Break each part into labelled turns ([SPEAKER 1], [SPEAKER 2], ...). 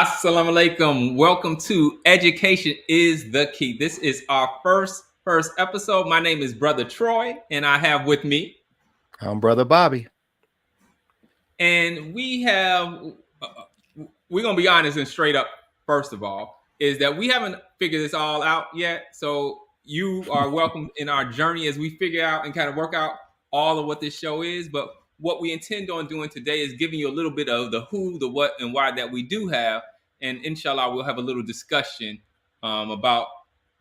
[SPEAKER 1] Assalamu alaikum. Welcome to Education is the Key. This is our first episode. My name is Brother Troy, and I have with me.
[SPEAKER 2] I'm Brother Bobby.
[SPEAKER 1] And we have, we're going to be honest and straight up, first of all, is that we haven't figured this all out yet. So you are welcome in our journey as we figure out and kind of work out all of what this show is. But what we intend on doing today is giving you a little bit of the who, the what, and why that we do have. And inshallah, we'll have a little discussion about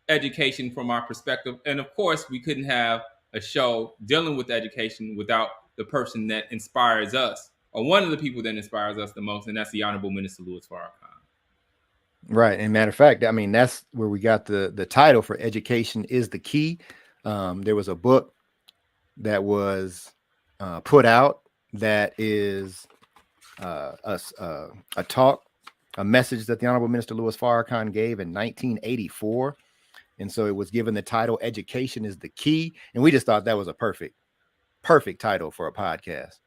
[SPEAKER 1] education from our perspective. And of course, we couldn't have a show dealing with education without the person that inspires us, or one of the people that inspires us the most, and that's the Honorable Minister Louis Farrakhan.
[SPEAKER 2] Right. And matter of fact, I mean, that's where we got the title for Education is the Key. There was a book that was put out that is a talk, a message that the Honorable Minister Louis Farrakhan gave in 1984. And so it was given the title Education is the Key. And we just thought that was a perfect title for a podcast.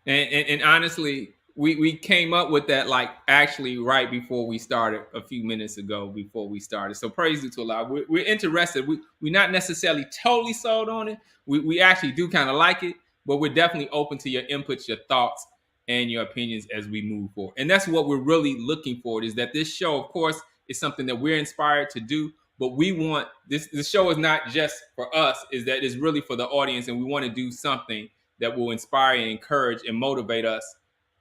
[SPEAKER 1] And honestly, we came up with that like actually right before we started, a few minutes ago before we started. So praise to Allah. We're interested. We're not necessarily totally sold on it. We actually do kind of like it, but we're definitely open to your inputs, your thoughts, and your opinions as we move forward. And that's what we're really looking for, is that this show, of course, is something that we're inspired to do, but we want this show is not just for us, is that it's really for the audience, and we want to do something that will inspire and encourage and motivate us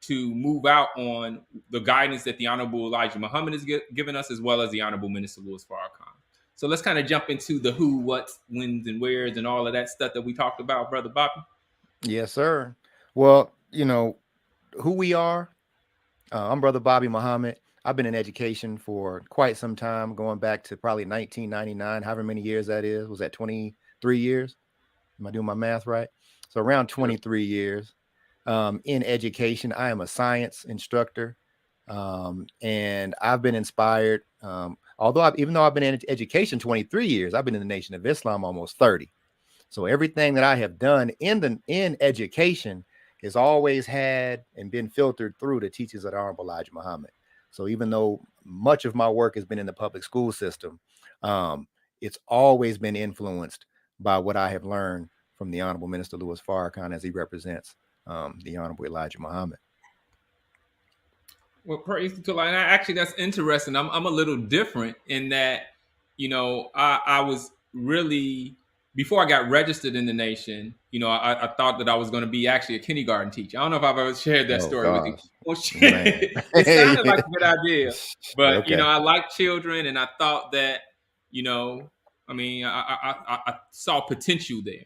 [SPEAKER 1] to move out on the guidance that the Honorable Elijah Muhammad has given us, as well as the Honorable Minister Louis Farrakhan. So let's kind of jump into the who, what's, whens, and wheres, and all of that stuff that we talked about, Brother Bobby.
[SPEAKER 2] Yes, sir. Well, you know who we are. I'm Brother Bobby Muhammad. I've been in education for quite some time, going back to probably 1999, however many years that is. Was that 23 years? Am I doing my math right? So around 23 years in education. I am a science instructor, and I've been inspired. Even though I've been in education 23 years, I've been in the Nation of Islam almost 30. So everything that I have done in education has always had and been filtered through the teachings of the Honorable Elijah Muhammad. So even though much of my work has been in the public school system, it's always been influenced by what I have learned from the Honorable Minister Louis Farrakhan as he represents the Honorable Elijah Muhammad.
[SPEAKER 1] Well, praise to Allah. And actually, that's interesting. I'm a little different in that, I was really, before I got registered in the Nation, I thought that I was going to be actually a kindergarten teacher. I don't know if I've ever shared that story with you. Well, it sounded like a good idea, but
[SPEAKER 2] Okay.
[SPEAKER 1] I like children, and I thought that, I saw potential there.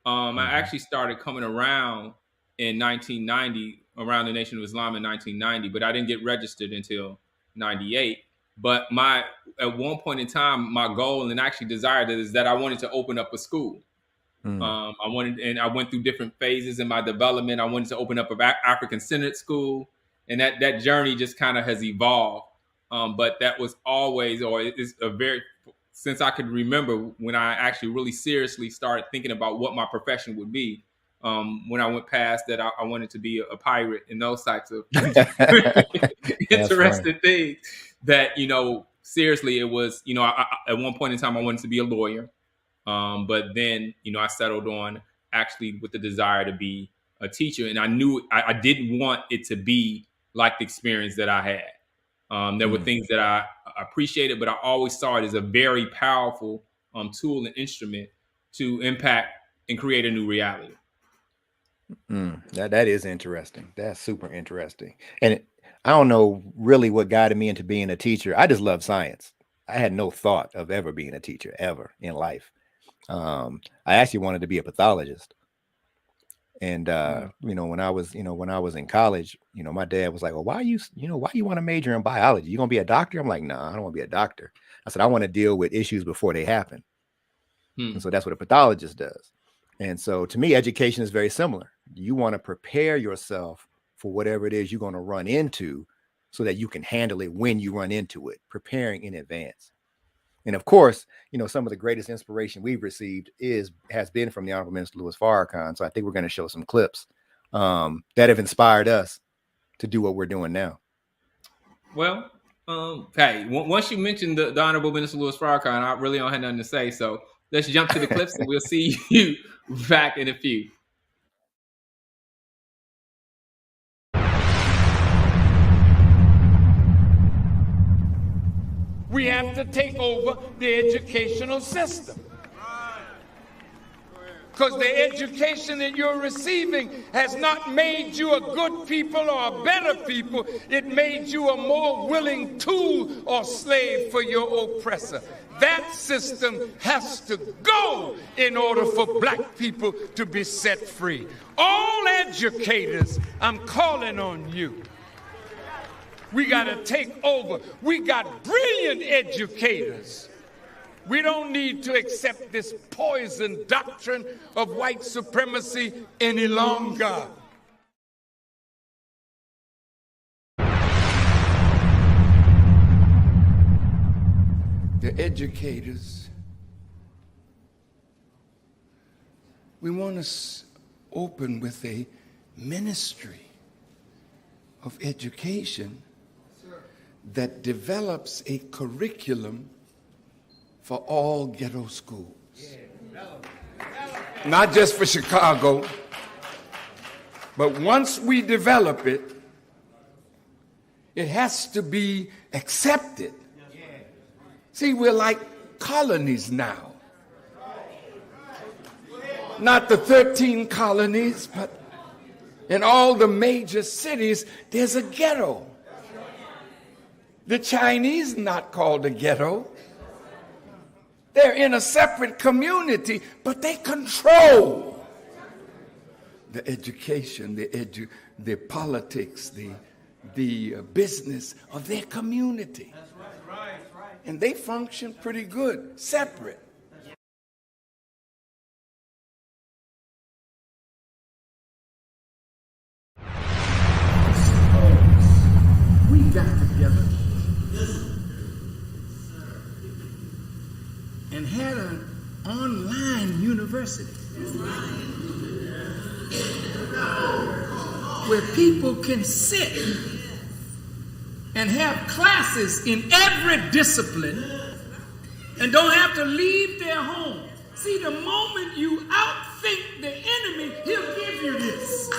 [SPEAKER 1] I actually started coming around in 1990, around the Nation of Islam in 1990, but I didn't get registered until 98. But at one point in time, my goal and actually desire is that I wanted to open up a school. I went through different phases in my development. I wanted to open up an African-centered school, and that journey just kind of has evolved. But that was always, since I could remember, when I actually really seriously started thinking about what my profession would be. When I went past that, I wanted to be a pirate and those types of interesting things. That seriously, it was at one point in time I wanted to be a lawyer, but then I settled on actually with the desire to be a teacher, and I knew I didn't want it to be like the experience that I had. There were things that I appreciated, but I always saw it as a very powerful tool and instrument to impact and create a new reality.
[SPEAKER 2] That is interesting. That's super interesting. And I don't know really what guided me into being a teacher. I just love science. I had no thought of ever being a teacher ever in life. I actually wanted to be a pathologist. And when I was in college, my dad was like, "Well, why you want to major in biology? You gonna be a doctor?" I'm like, "No, I don't want to be a doctor." I said, "I want to deal with issues before they happen." And so that's what a pathologist does. And so to me, education is very similar. You want to prepare yourself for whatever it is you're going to run into so that you can handle it when you run into it, preparing in advance. And of course, some of the greatest inspiration we've received has been from the Honorable Minister Louis Farrakhan. So I think we're going to show some clips that have inspired us to do what we're doing now.
[SPEAKER 1] Well, hey, once you mentioned the Honorable Minister Louis Farrakhan, I really don't have nothing to say. So let's jump to the clips, and we'll see you back in a few.
[SPEAKER 3] We have to take over the educational system. Because the education that you're receiving has not made you a good people or a better people. It made you a more willing tool or slave for your oppressor. That system has to go in order for black people to be set free. All educators, I'm calling on you. We got to take over. We got brilliant educators. We don't need to accept this poison doctrine of white supremacy any longer. The educators, we want to open with a ministry of education that develops a curriculum for all ghetto schools. Not just for Chicago, but once we develop it, it has to be accepted. See, we're like colonies now. Not the 13 colonies, but in all the major cities, there's a ghetto. The Chinese not called a ghetto. They're in a separate community, but they control the education, the politics, the business of their community. And they function pretty good, separate. We got together and had an online university where people can sit and have classes in every discipline and don't have to leave their home. See, the moment you outthink the enemy, he'll give you this.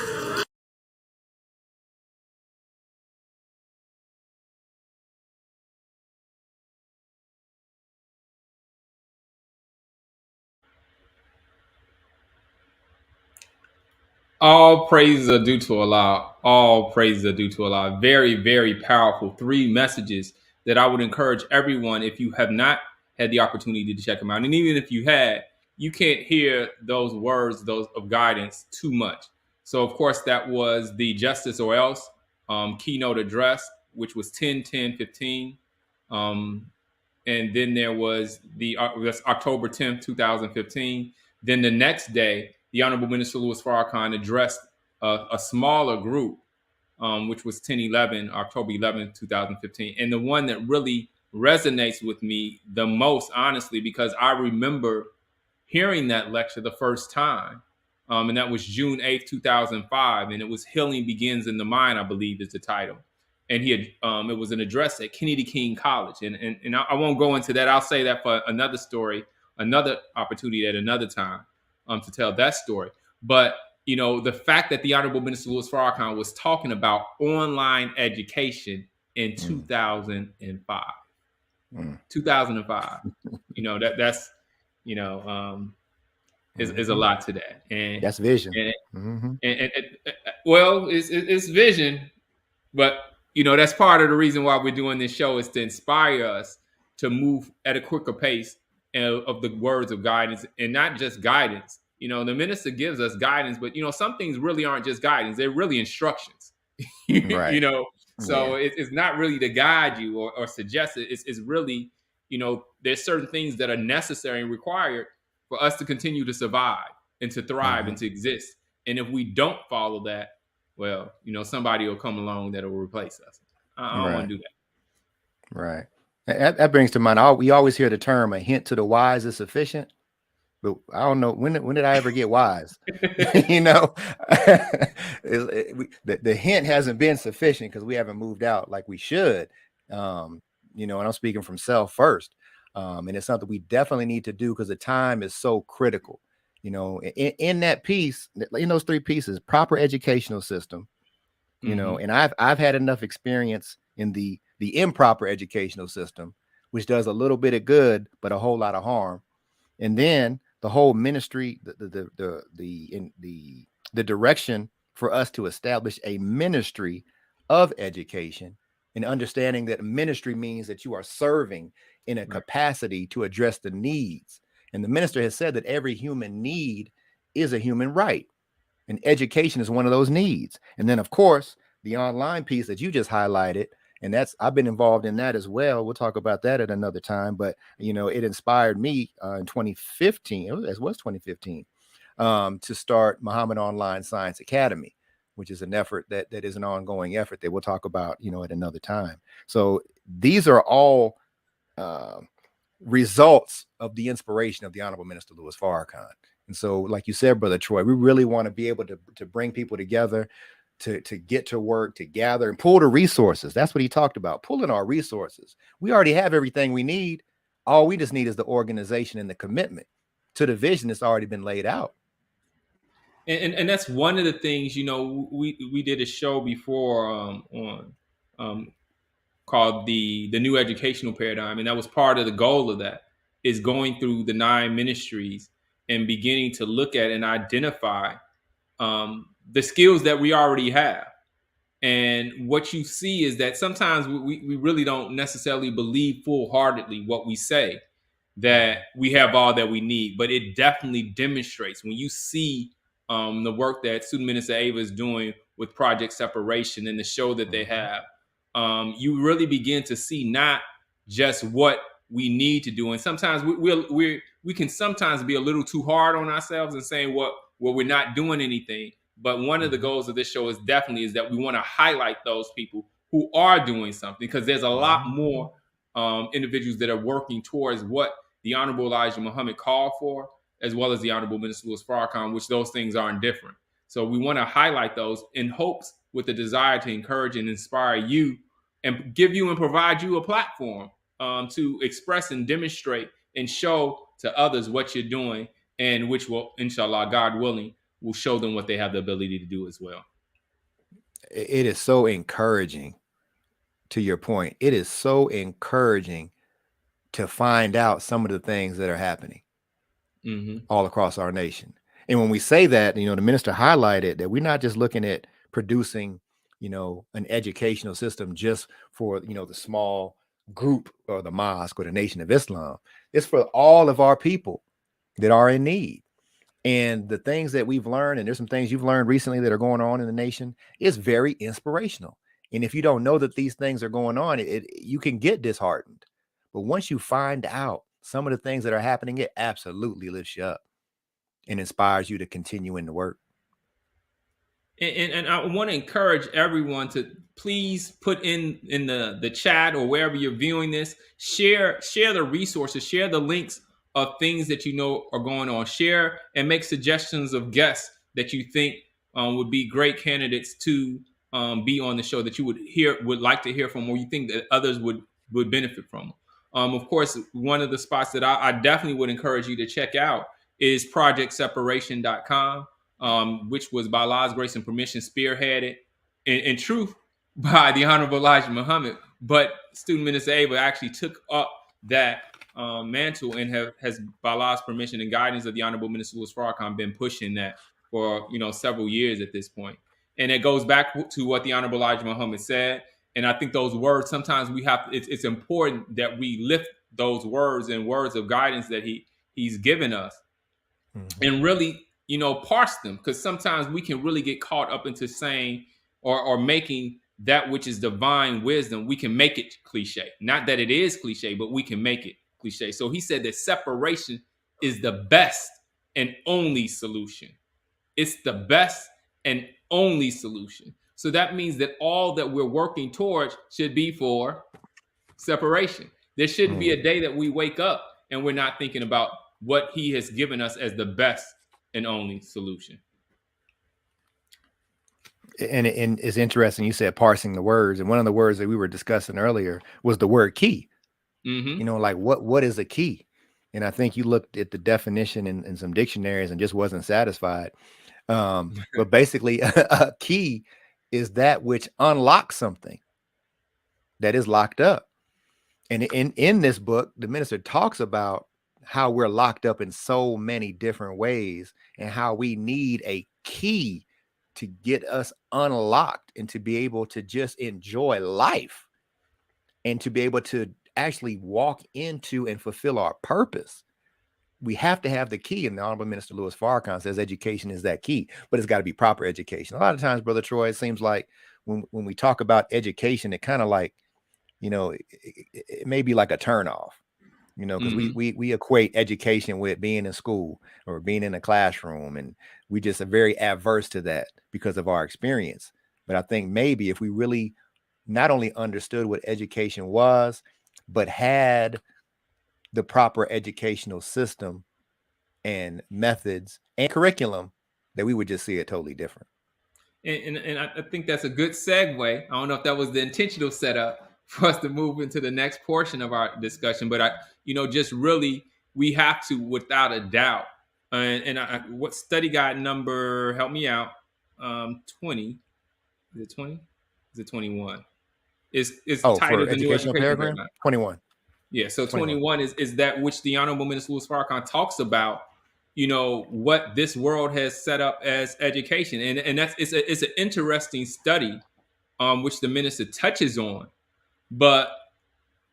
[SPEAKER 1] All praises are due to Allah. All praises are due to Allah. Very, very powerful 3 messages that I would encourage everyone, if you have not had the opportunity to check them out, and even if you had, you can't hear those words, those of guidance, too much. So, of course, that was the Justice or Else keynote address, which was 10/10/15. And then there was that's October 10th, 2015. Then the next day, the Honorable Minister Louis Farrakhan addressed a smaller group, which was 10/11, October 11th, 2015. And the one that really resonates with me the most, honestly, because I remember hearing that lecture the first time, and that was June 8th, 2005. And it was Healing Begins in the Mind, I believe is the title. And he had it was an address at Kennedy King College. And I won't go into that. I'll say that for another story, another opportunity at another time to tell that story. But, you know, the fact that the Honorable Minister Louis Farrakhan was talking about online education in 2005. 2005. You know, that's, you know, is a lot to that. And
[SPEAKER 2] that's vision.
[SPEAKER 1] And well, it's vision, but you know, that's part of the reason why we're doing this show, is to inspire us to move at a quicker pace of the words of guidance, and not just guidance. You know, the minister gives us guidance, but you know, some things really aren't just guidance; they're really instructions.
[SPEAKER 2] Right.
[SPEAKER 1] You know, so it's not really to guide you or suggest it. It's really, you know, there's certain things that are necessary and required for us to continue to survive and to thrive and to exist. And if we don't follow that, well, you know, somebody will come along that will replace us. I don't want to do that.
[SPEAKER 2] Right. That brings to mind, we always hear the term, a hint to the wise is sufficient. But I don't know, when did I ever get wise? You know, the hint hasn't been sufficient because we haven't moved out like we should. You know, and I'm speaking from self first. And it's something we definitely need to do because the time is so critical. You know, in that piece, in those three pieces, proper educational system, you know, and I've had enough experience in the improper educational system, which does a little bit of good but a whole lot of harm. And then the whole ministry, the direction for us to establish a ministry of education, and understanding that ministry means that you are serving in a capacity to address the needs. And the minister has said that every human need is a human right, and education is one of those needs. And then, of course, the online piece that you just highlighted, and that's, I've been involved in that as well. We'll talk about that at another time. But you know, it inspired me in 2015. It was 2015 to start Muhammad Online Science Academy, which is an effort that is an ongoing effort that we'll talk about, you know, at another time. So these are all results of the inspiration of the Honorable Minister Louis Farrakhan. And so, like you said, Brother Troy, we really want to be able to bring people together, to get to work, to gather and pull the resources. That's what he talked about, pulling our resources. We already have everything we need. All we just need is the organization and the commitment to the vision that's already been laid out.
[SPEAKER 1] And that's one of the things, you know, we did a show before on called the new educational paradigm, and that was part of the goal of that, is going through the 9 ministries and beginning to look at and identify the skills that we already have. And what you see is that sometimes we really don't necessarily believe full-heartedly what we say, that we have all that we need, but it definitely demonstrates when you see the work that Student Minister Ava is doing with Project Separation and the show that they have. You really begin to see not just what we need to do, and sometimes we can sometimes be a little too hard on ourselves and saying what we're not doing anything. But one of the goals of this show is definitely that we want to highlight those people who are doing something, because there's a lot more individuals that are working towards what the Honorable Elijah Muhammad called for, as well as the Honorable Minister Louis Farrakhan, which those things aren't different. So we want to highlight those in hopes, with the desire to encourage and inspire you and give you and provide you a platform to express and demonstrate and show to others what you're doing, and which will, inshallah, God willing, will show them what they have the ability to do as well.
[SPEAKER 2] It is so encouraging, to your point. It is so encouraging to find out some of the things that are happening all across our nation. And when we say that, you know, the minister highlighted that we're not just looking at producing, you know, an educational system just for, you know, the small group or the mosque or the Nation of Islam. It's for all of our people that are in need. And the things that we've learned, and there's some things you've learned recently that are going on in the nation, is very inspirational. And if you don't know that these things are going on, you can get disheartened. But once you find out some of the things that are happening, it absolutely lifts you up and inspires you to continue in the work.
[SPEAKER 1] And I want to encourage everyone to please put in the chat or wherever you're viewing this, share the resources, share the links of things that you know are going on, share and make suggestions of guests that you think would be great candidates to be on the show, that you would like to hear from, or you think that others would benefit from. Of course, one of the spots that I definitely would encourage you to check out is projectseparation.com. Which was, by Allah's grace and permission, spearheaded in truth by the Honorable Elijah Muhammad. But Student Minister Ava actually took up that mantle and has, by Allah's permission and guidance of the Honorable Minister Louis Farrakhan, been pushing that for, you know, several years at this point. And it goes back to what the Honorable Elijah Muhammad said. And I think those words, sometimes it's important that we lift those words and words of guidance that he's given us and really, you know, parse them, because sometimes we can really get caught up into saying or making that which is divine wisdom, we can make it cliche. Not that it is cliche, but we can make it cliche. So he said that separation is the best and only solution. It's the best and only solution. So that means that all that we're working towards should be for separation. There shouldn't be a day that we wake up and we're not thinking about what he has given us as the best and only solution.
[SPEAKER 2] And it's interesting. You said parsing the words, and one of the words that we were discussing earlier was the word key.
[SPEAKER 1] Mm-hmm.
[SPEAKER 2] You know, like what is a key? And I think you looked at the definition in some dictionaries and just wasn't satisfied. But basically, a key is that which unlocks something that is locked up. And in this book, the minister talks about how we're locked up in so many different ways and how we need a key to get us unlocked and to be able to just enjoy life and to be able to actually walk into and fulfill our purpose. We have to have the key. And the Honorable Minister Louis Farrakhan says education is that key, but it's got to be proper education. A lot of times, Brother Troy, it seems like when we talk about education, it kind of like, you know, it may be like a turnoff, you know, because we equate education with being in school or being in a classroom, and we just are very adverse to that because of our experience. But I think maybe if we really not only understood what education was, but had the proper educational system and methods and curriculum, that we would just see it totally different.
[SPEAKER 1] And I think that's a good segue. I don't know if that was the intentional setup for us to move into the next portion of our discussion, but just really, we have to, without a doubt. What study guide number? Help me out. 20. Is it 20? Is it 21? Is
[SPEAKER 2] For
[SPEAKER 1] titled the new
[SPEAKER 2] educational
[SPEAKER 1] education
[SPEAKER 2] paragraph,
[SPEAKER 1] paradigm.
[SPEAKER 2] 21.
[SPEAKER 1] Yeah, so
[SPEAKER 2] 21.
[SPEAKER 1] 21 is that which the Honorable Minister Louis Farrakhan talks about, what this world has set up as education. And it's an interesting study, which the minister touches on. But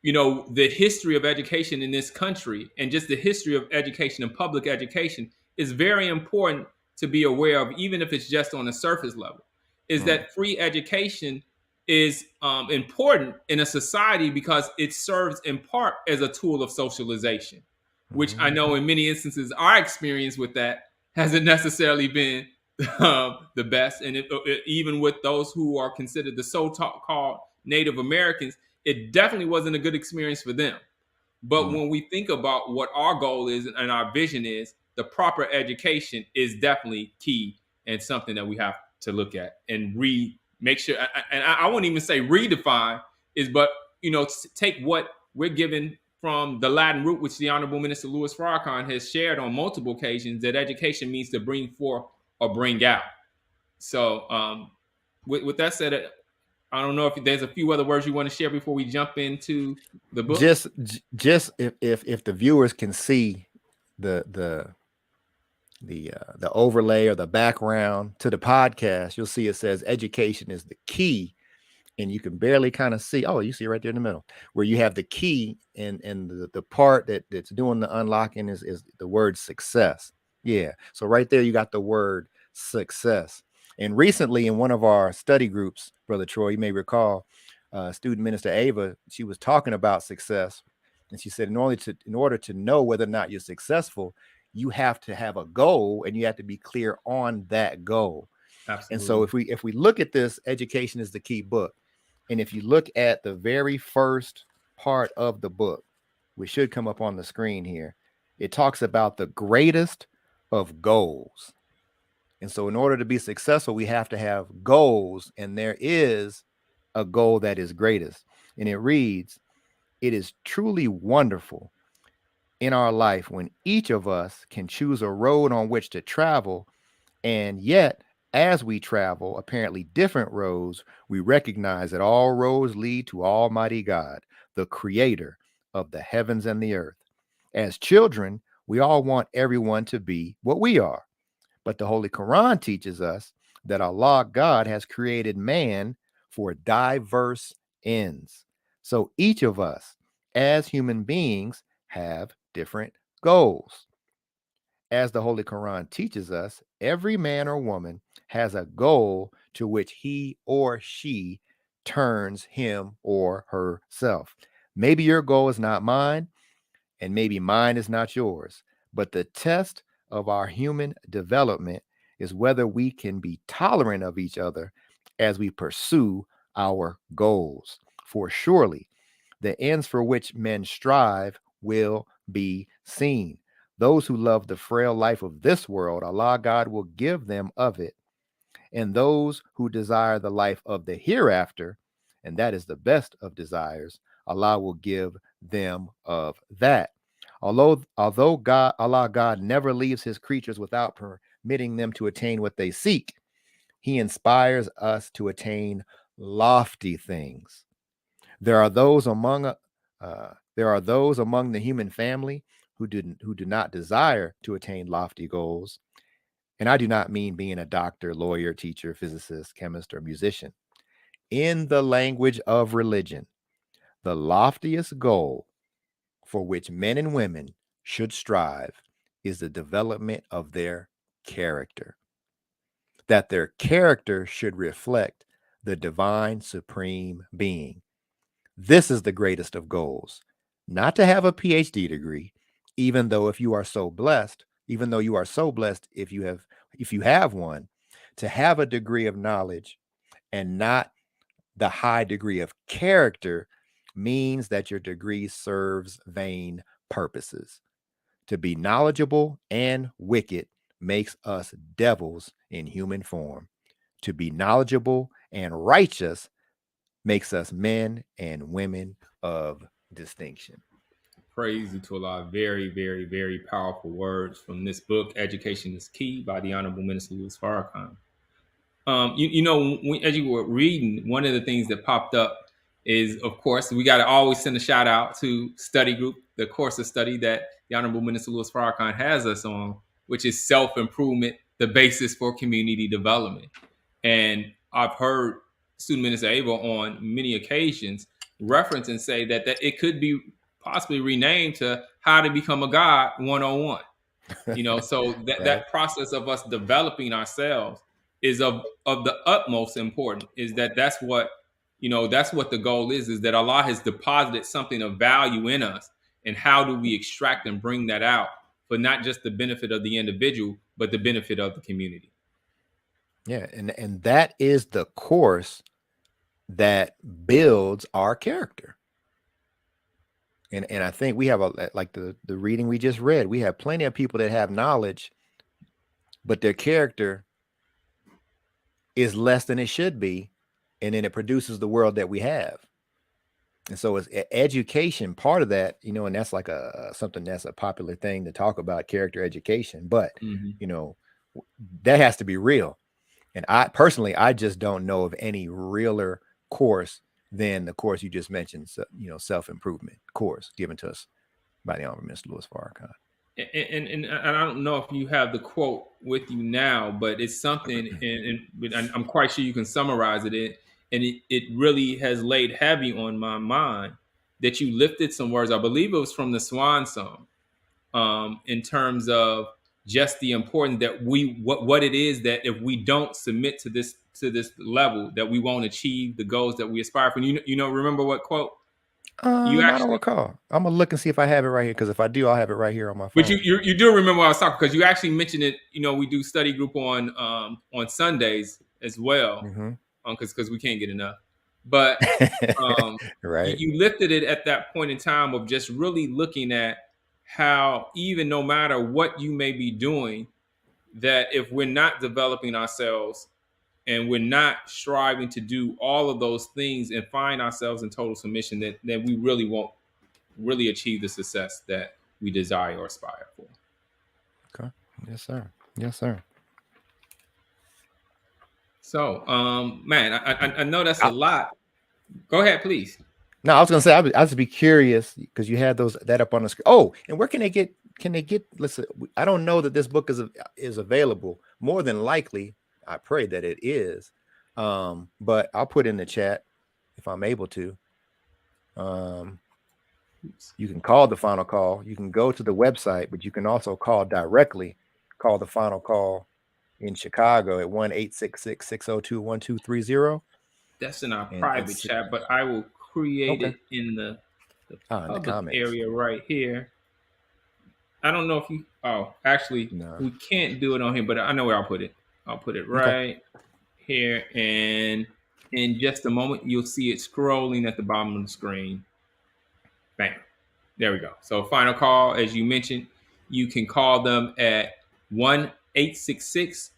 [SPEAKER 1] the history of education in this country and just the history of education and public education is very important to be aware of, even if it's just on a surface level. Is that free education is important in a society because it serves in part as a tool of socialization, which I know in many instances our experience with that hasn't necessarily been the best. And even with those who are considered the so-called Native Americans, it definitely wasn't a good experience for them. But when we think about what our goal is and our vision is, the proper education is definitely key and something that we have to look at and make sure. And I wouldn't even say redefine but take what we're given from the Latin root, which the Honorable Minister Louis Farrakhan has shared on multiple occasions, that education means to bring forth or bring out. So with that said, I don't know if there's a few other words you want to share before we jump into the book.
[SPEAKER 2] Just if the viewers can see the overlay or the background to the podcast, you'll see it says education is the key, and you can barely kind of see. Oh, you see right there in the middle where you have the key, and the part that's doing the unlocking is the word success. Yeah, so right there you got the word success. And recently in one of our study groups, Brother Troy, you may recall, student minister Ava, she was talking about success, and she said in order to know whether or not you're successful, you have to have a goal and you have to be clear on that goal.
[SPEAKER 1] Absolutely.
[SPEAKER 2] And so if we look at this, education is the key book. And if you look at the very first part of the book, which should come up on the screen here, it talks about the greatest of goals. And so in order to be successful, we have to have goals. And there is a goal that is greatest. And it reads, "It is truly wonderful in our life when each of us can choose a road on which to travel. And yet, as we travel apparently different roads, we recognize that all roads lead to Almighty God, the creator of the heavens and the earth. As children, we all want everyone to be what we are. But the Holy Quran teaches us that Allah, God, has created man for diverse ends. So each of us, as human beings, have different goals. As the Holy Quran teaches us, every man or woman has a goal to which he or she turns him or herself. Maybe your goal is not mine, and maybe mine is not yours. But the test of our human development is whether we can be tolerant of each other as we pursue our goals. For surely the ends for which men strive will be seen. Those who love the frail life of this world, Allah God will give them of it. And those who desire the life of the hereafter, and that is the best of desires, Allah will give them of that. Although God never leaves his creatures without permitting them to attain what they seek, he inspires us to attain lofty things. There are those among the human family who do not desire to attain lofty goals. And I do not mean being a doctor, lawyer, teacher, physicist, chemist, or musician. In the language of religion, the loftiest goal for which men and women should strive is the development of their character. That their character should reflect the divine supreme being. This is the greatest of goals. Not to have a PhD degree, even though if you are so blessed, if you have one, to have a degree of knowledge and not the high degree of character means that your degree serves vain purposes. To be knowledgeable and wicked makes us devils in human form. To be knowledgeable and righteous makes us men and women of distinction.
[SPEAKER 1] Praise to Allah. Very, very, very powerful words from this book, Education is Key, by the Honorable Minister Louis Farrakhan. As you were reading, one of the things that popped up is, of course, we got to always send a shout out to study group, the course of study that the Honorable Minister Louis Farrakhan has us on, which is self-improvement, the basis for community development. And I've heard Student Minister Ava on many occasions reference and say that it could be possibly renamed to How to Become a God 101. So that,
[SPEAKER 2] Right.
[SPEAKER 1] that process of us developing ourselves is of the utmost importance. Is that's what the goal is that Allah has deposited something of value in us, and how do we extract and bring that out for not just the benefit of the individual, but the benefit of the community.
[SPEAKER 2] Yeah, and that is the course that builds our character. And I think we have like the reading we just read, we have plenty of people that have knowledge, but their character is less than it should be, and then it produces the world that we have. And so it's education, part of that, and that's like something that's a popular thing to talk about, character education, but that has to be real. And I just don't know of any realer course than the course you just mentioned, self-improvement course given to us by the Honorable Mr. Louis Farrakhan.
[SPEAKER 1] And I don't know if you have the quote with you now, but it's something, and I'm quite sure you can summarize it. And it really has laid heavy on my mind that you lifted some words. I believe it was from the Swan Song, in terms of just the importance that what it is that if we don't submit to this level, that we won't achieve the goals that we aspire for. Remember what quote?
[SPEAKER 2] I don't recall. I'm gonna look and see if I have it right here, because if I do, I'll have it right here on my phone.
[SPEAKER 1] But you do remember what I was talking, because you actually mentioned it. We do study group on Sundays as well, because we can't get enough. But
[SPEAKER 2] right,
[SPEAKER 1] you lifted it at that point in time of just really looking at how, even no matter what you may be doing, that if we're not developing ourselves and we're not striving to do all of those things and find ourselves in total submission, that we really won't really achieve the success that we desire or aspire for.
[SPEAKER 2] Okay. Yes, sir.
[SPEAKER 1] So, man, I know that's a lot. Go ahead, please.
[SPEAKER 2] No, I was gonna say, I would be curious, because you had that up on the screen. Oh, and where can they get? Listen, I don't know that this book is available. More than likely, I pray that it is. But I'll put in the chat if I'm able to. You can call the final call. You can go to the website, but you can also call directly. Call the final call in Chicago at 1-866-602-1230.
[SPEAKER 1] That's in our private chat, but I will create it in the public area right here. I don't know if you. Oh, actually, we can't do it on here, but I know where I'll put it. I'll put it right here, and in just a moment, you'll see it scrolling at the bottom of the screen. Bam. There we go. So final call, as you mentioned, you can call them at 1-866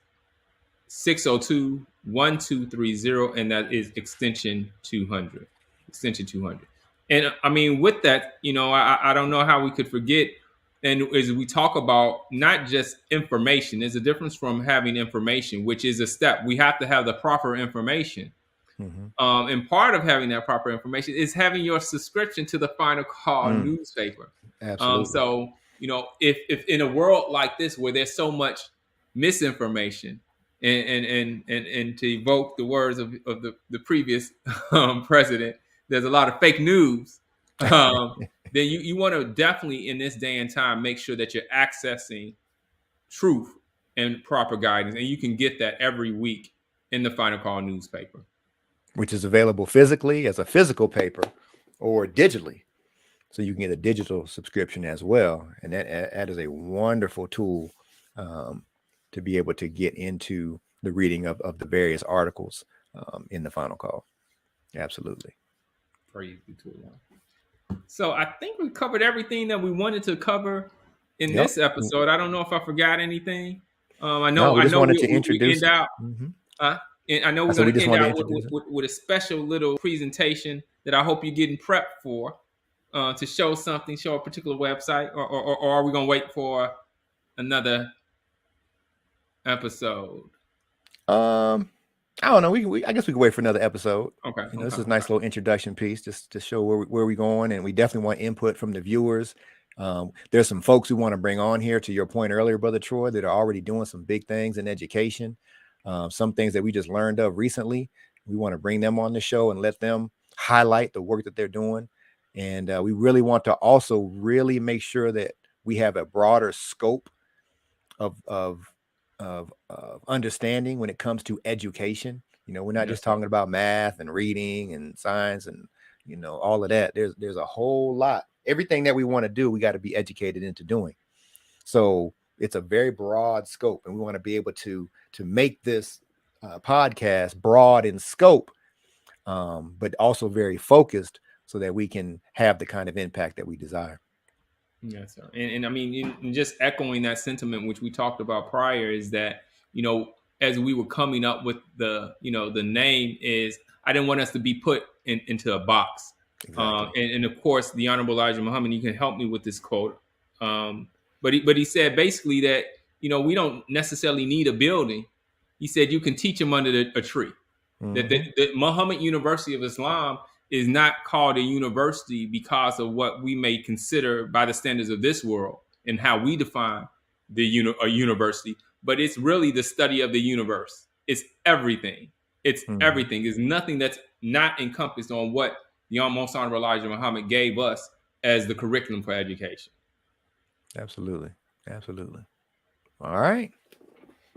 [SPEAKER 1] 602-1230, and that is extension 200. Extension 200. And I mean, with that, I don't know how we could forget. And as we talk about not just information, there's a difference from having information, which is a step. We have to have the proper information.
[SPEAKER 2] Mm-hmm.
[SPEAKER 1] And part of having that proper information is having your subscription to the Final Call newspaper.
[SPEAKER 2] Absolutely.
[SPEAKER 1] So, if in a world like this where there's so much misinformation, and to evoke the words of the previous president, there's a lot of fake news. Then you want to definitely, in this day and time, make sure that you're accessing truth and proper guidance, and you can get that every week in the Final Call newspaper,
[SPEAKER 2] which is available physically as a physical paper or digitally. So you can get a digital subscription as well. And that is a wonderful tool to be able to get into the reading of the various articles in the Final Call. Absolutely.
[SPEAKER 1] Praise be to Allah. So I think we covered everything that we wanted to cover in this episode. I don't know if I forgot anything. I know we end out.
[SPEAKER 2] Mm-hmm.
[SPEAKER 1] And I know we're going to end out with a special little presentation that I hope you're getting prepped for, to show a particular website, or are we going to wait for another episode?
[SPEAKER 2] I don't know. I guess we can wait for another episode.
[SPEAKER 1] Okay.
[SPEAKER 2] This is a nice little introduction piece just to show where we're going, and we definitely want input from the viewers. There's some folks we want to bring on here, to your point earlier, Brother Troy, that are already doing some big things in education. Some things that we just learned of recently. We want to bring them on the show and let them highlight the work that they're doing. And we really want to also really make sure that we have a broader scope of understanding when it comes to education. We're not just talking about math and reading and science and all of that. There's a whole lot. Everything that we want to do, we got to be educated into doing. So it's a very broad scope, and we want to be able to make this podcast broad in scope, but also very focused, so that we can have the kind of impact that we desire.
[SPEAKER 1] Yes, sir. And I mean, just echoing that sentiment, which we talked about prior, is that, as we were coming up with the name, is I didn't want us to be put into a box. Exactly. And of course, the Honorable Elijah Muhammad, you can help me with this quote. But he said basically that, we don't necessarily need a building. He said you can teach them under a tree. Mm-hmm. That the Muhammad University of Islam is not called a university because of what we may consider by the standards of this world and how we define a university, but it's really the study of the universe. It's everything. It's everything. There's nothing that's not encompassed on what the Most Honorable Elijah Muhammad gave us as the curriculum for education.
[SPEAKER 2] Absolutely. All right.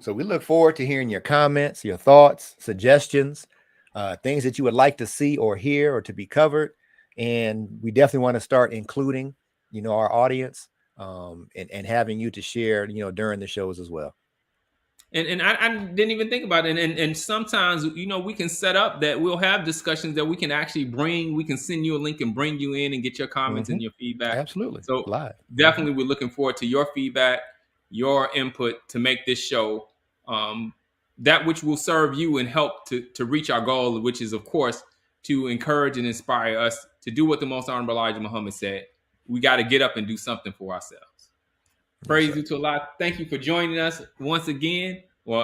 [SPEAKER 2] So we look forward to hearing your comments, your thoughts, suggestions, things that you would like to see or hear or to be covered. And we definitely want to start including, our audience, and having you to share, during the shows as well.
[SPEAKER 1] And I didn't even think about it. And sometimes, we can set up that we'll have discussions that we can actually bring. We can send you a link and bring you in and get your comments and your feedback.
[SPEAKER 2] Absolutely.
[SPEAKER 1] So
[SPEAKER 2] live.
[SPEAKER 1] Definitely, we're looking forward to your feedback, your input to make this show that which will serve you and help to reach our goal, which is, of course, to encourage and inspire us to do what the Most Honorable Elijah Muhammad said. We got to get up and do something for ourselves. Praise you to Allah. Thank you for joining us once again. Well,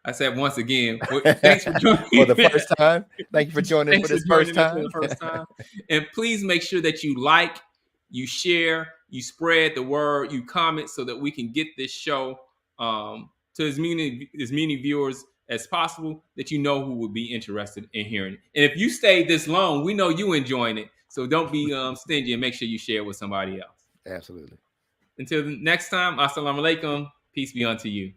[SPEAKER 1] I said once again. Thanks for joining
[SPEAKER 2] for the first time. Thank you for joining us for the
[SPEAKER 1] first time. And please make sure that you like, you share, you spread the word, you comment, so that we can get this show to as many viewers as possible that who would be interested in hearing it. And if you stayed this long, we know you enjoying it. So don't be stingy and make sure you share with somebody else.
[SPEAKER 2] Absolutely.
[SPEAKER 1] Until next time, assalamu alaikum. Peace be unto you.